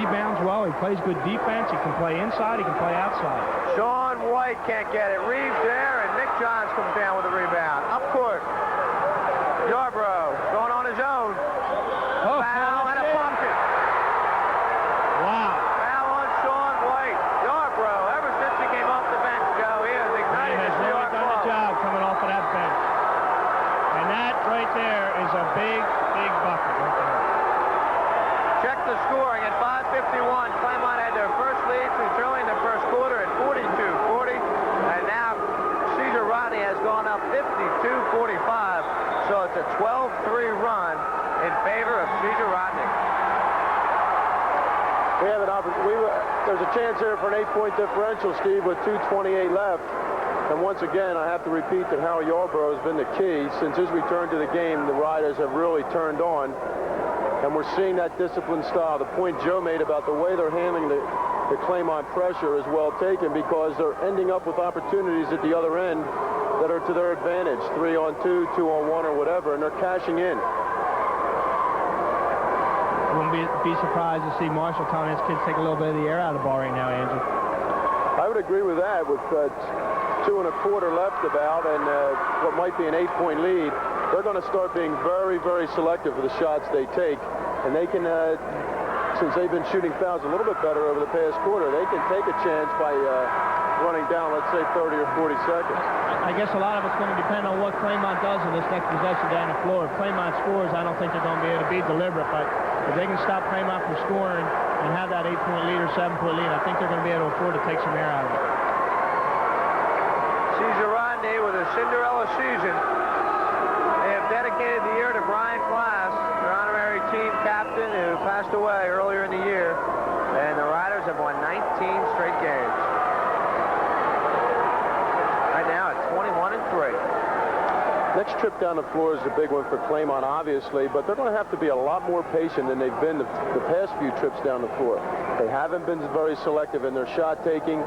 rebounds well. He plays good defense. He can play inside. He can play outside. Sean White can't get it. Reeves there, and Nick Johns comes down with a rebound. Up court. Yarbrough going on his own. Oh, foul and a bucket. Wow. Foul on Sean White. Yarbrough, ever since he came off the bench, Joe, he has ignited his New York done the job coming off of that bench. And that right there is a big, big bucket right there. Check the scoring at 5:51. Claymont had their first lead since early in the first quarter at 42-40. And now Caesar Rodney has gone up 52-45. So it's a 12-3 run in favor of Caesar Rodney. We have an opportunity. There's a chance here for an 8-point differential, Steve, with 2:28 left. And once again, I have to repeat that Howard Yarbrough has been the key. Since his return to the game, the Riders have really turned on. And we're seeing that disciplined style. The point Joe made about the way they're handling the Claymont pressure is well taken, because they're ending up with opportunities at the other end that are to their advantage. 3-on-2, 2-on-1, or whatever, and they're cashing in. Wouldn't be surprised to see Marshall telling his kids take a little bit of the air out of the ball right now, Andrew. I would agree with that. With 2 1/4 left about, and what might be an 8-point lead, they're going to start being very, very selective with the shots they take. And they can, since they've been shooting fouls a little bit better over the past quarter, they can take a chance by running down, let's say, 30 or 40 seconds. I guess a lot of it's going to depend on what Claymont does in this next possession down the floor. If Claymont scores, I don't think they're going to be able to be deliberate, but if they can stop Claymont from scoring and have that 8-point lead or 7-point lead, I think they're going to be able to afford to take some air out of it. Caesar Rodney with a Cinderella season. They have dedicated the year to Brian Glass, their honorary team captain, who passed away earlier in the year. And the Riders have won 19 straight games. Right now at 21-3. Next trip down the floor is a big one for Claymont, obviously, but they're going to have to be a lot more patient than they've been the past few trips down the floor. They haven't been very selective in their shot taking.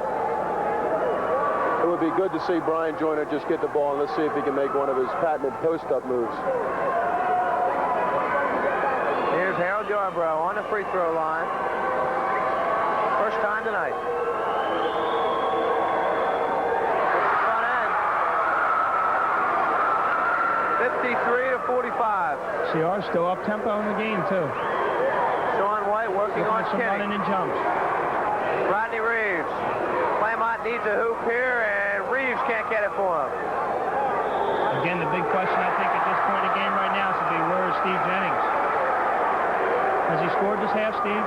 It would be good to see Brian Joyner just get the ball, and let's see if he can make one of his patented post-up moves. Here's Harold Yarbrough on the free throw line. First time tonight. Front end. 53-45. CR still up tempo in the game, too. Sean White working on some Kenny. running and jumps. Rodney Reeves. Claymont needs a hoop here, and Reeves can't get it for him. Again, the big question, I think, at this point in the game right now is to be, where is Steve Jennings? Has he scored this half, Steve?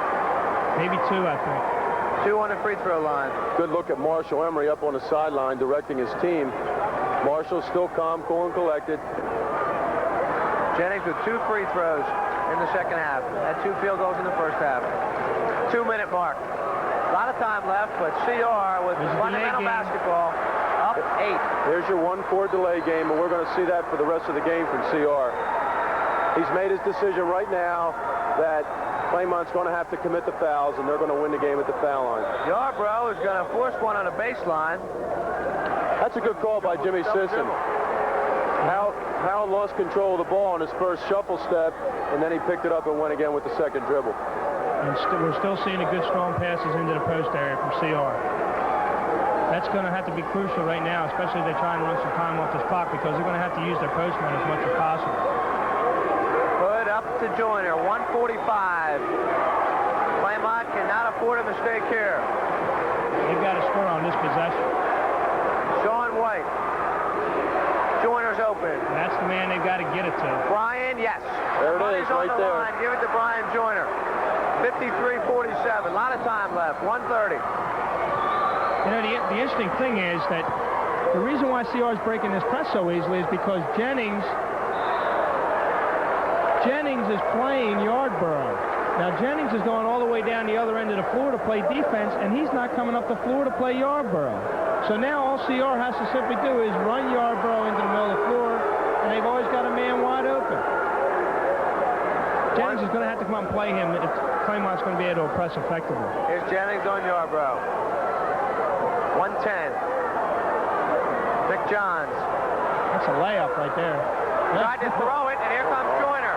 Maybe 2, I think. 2 on the free throw line. Good look at Marshall Emery up on the sideline directing his team. Marshall still calm, cool, and collected. Jennings with 2 free throws in the second half. Had 2 field goals in the first half. 2-minute mark. A lot of time left, but CR with fundamental basketball up 8. Here's your 1-4 delay game, and we're going to see that for the rest of the game from CR. He's made his decision right now that Claymont's going to have to commit the fouls, and they're going to win the game at the foul line. Yarbrough is going to force one on the baseline. That's a good call by Jimmy Sisson. Howell lost control of the ball on his first shuffle step, and then he picked it up and went again with the second dribble. And we're still seeing a good, strong passes into the post area from CR. That's going to have to be crucial right now, especially if they try and run some time off this clock, because they're going to have to use their post man as much as possible. Put up to Joyner, 1:45. Claymont cannot afford a mistake here. They've got to score on this possession. Sean White. Joyner's open. That's the man they've got to get it to. Brian, yes. There it is, right there. Line. Give it to Brian Joyner. 53-47. A lot of time left. 1:30. You know, the interesting thing is that the reason why CR is breaking this press so easily is because Jennings is playing Yarbrough. Now, Jennings is going all the way down the other end of the floor to play defense, and he's not coming up the floor to play Yarbrough. So now all CR has to simply do is run Yarbrough into the middle of the floor, and they've always got a man wide open. Jennings is going to have to come out and play him if Claymont's going to be able to press effectively. Here's Jennings on Yarbrough. 1:10. Nick Johns. That's a layup right there. Tried to throw it, and here comes Joyner.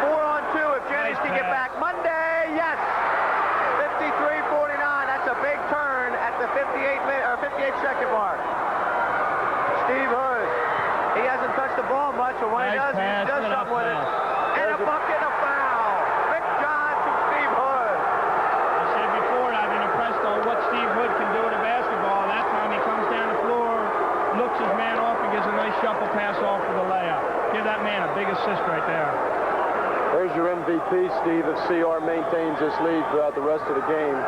4-on-2 if Jennings can get back. Monday, yes! assist right there. There's your MVP, Steve, if CR maintains this lead throughout the rest of the game.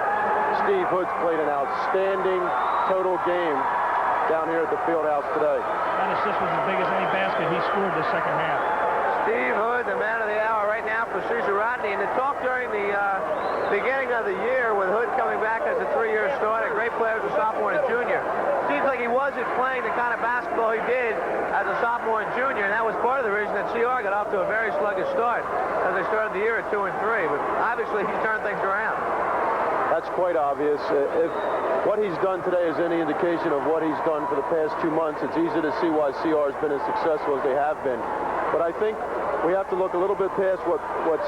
Steve Hood's played an outstanding total game down here at the Fieldhouse today. That assist was as big as any basket he scored the second half. Steve Hood, the man of the hour right now for Caesar Rodney. And the talk during the beginning of the year with Hood coming back as a 3-year starter, great player as a sophomore and junior. Seems like he wasn't playing the kind of basketball he did as a sophomore and junior, and that was part of the reason that CR got off to a very sluggish start as they started the year at 2 and 3. But obviously he's turned things around. That's quite obvious. If what he's done today is any indication of what he's done for the past 2 months, it's easy to see why CR has been as successful as they have been. But I think we have to look a little bit past what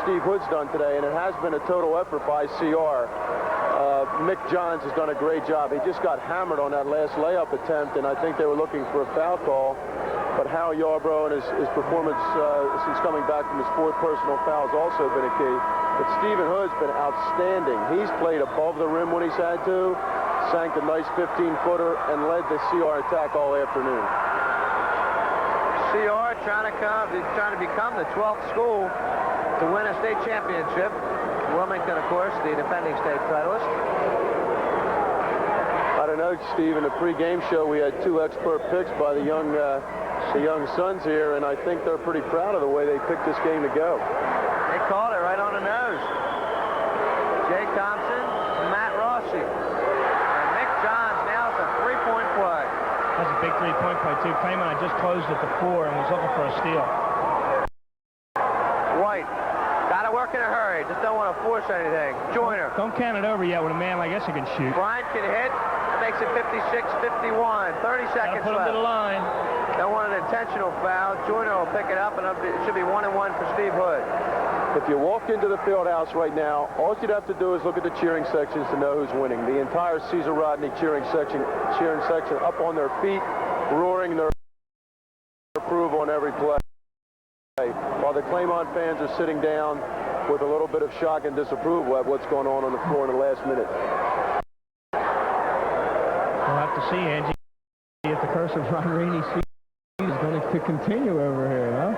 Steve Hood's done today, and it has been a total effort by CR. Mick Johns has done a great job. He just got hammered on that last layup attempt, and I think they were looking for a foul call. But Hal Yarbrough and his performance since coming back from his 4th personal foul has also been a key. But Stephen Hood's been outstanding. He's played above the rim when he's had to, sank a nice 15-footer, and led the CR attack all afternoon. CR trying to become the 12th school to win a state championship. Wilmington, of course, the defending state titleist. I don't know, Steve. In the pre-game show, we had 2 expert picks by the young Suns here, and I think they're pretty proud of the way they picked this game to go. They called it right on the nose. Jay Thompson, Matt Rossi, and Mick Johns now with a 3-point play. That's a big 3-point play, too. Claymont had just closed at the 4 and was looking for a steal. White, got to work in a hurry. Just don't want to force anything. Joyner. Don't count it over yet with a man like this who can shoot. Bryant can hit. That makes it 56-51. 30 seconds Put him left. to the line. Don't want an intentional foul. Joyner will pick it up, and it should be 1-1 for Steve Hood. If you walk into the Fieldhouse right now, all you'd have to do is look at the cheering sections to know who's winning. The entire Caesar Rodney cheering section up on their feet, roaring their approval on every play. While the Claymont fans are sitting down with a little bit of shock and disapproval at what's going on the floor in the last minute. We'll have to see, Angie, if the curse of Ron Rainey is going to continue over here, huh?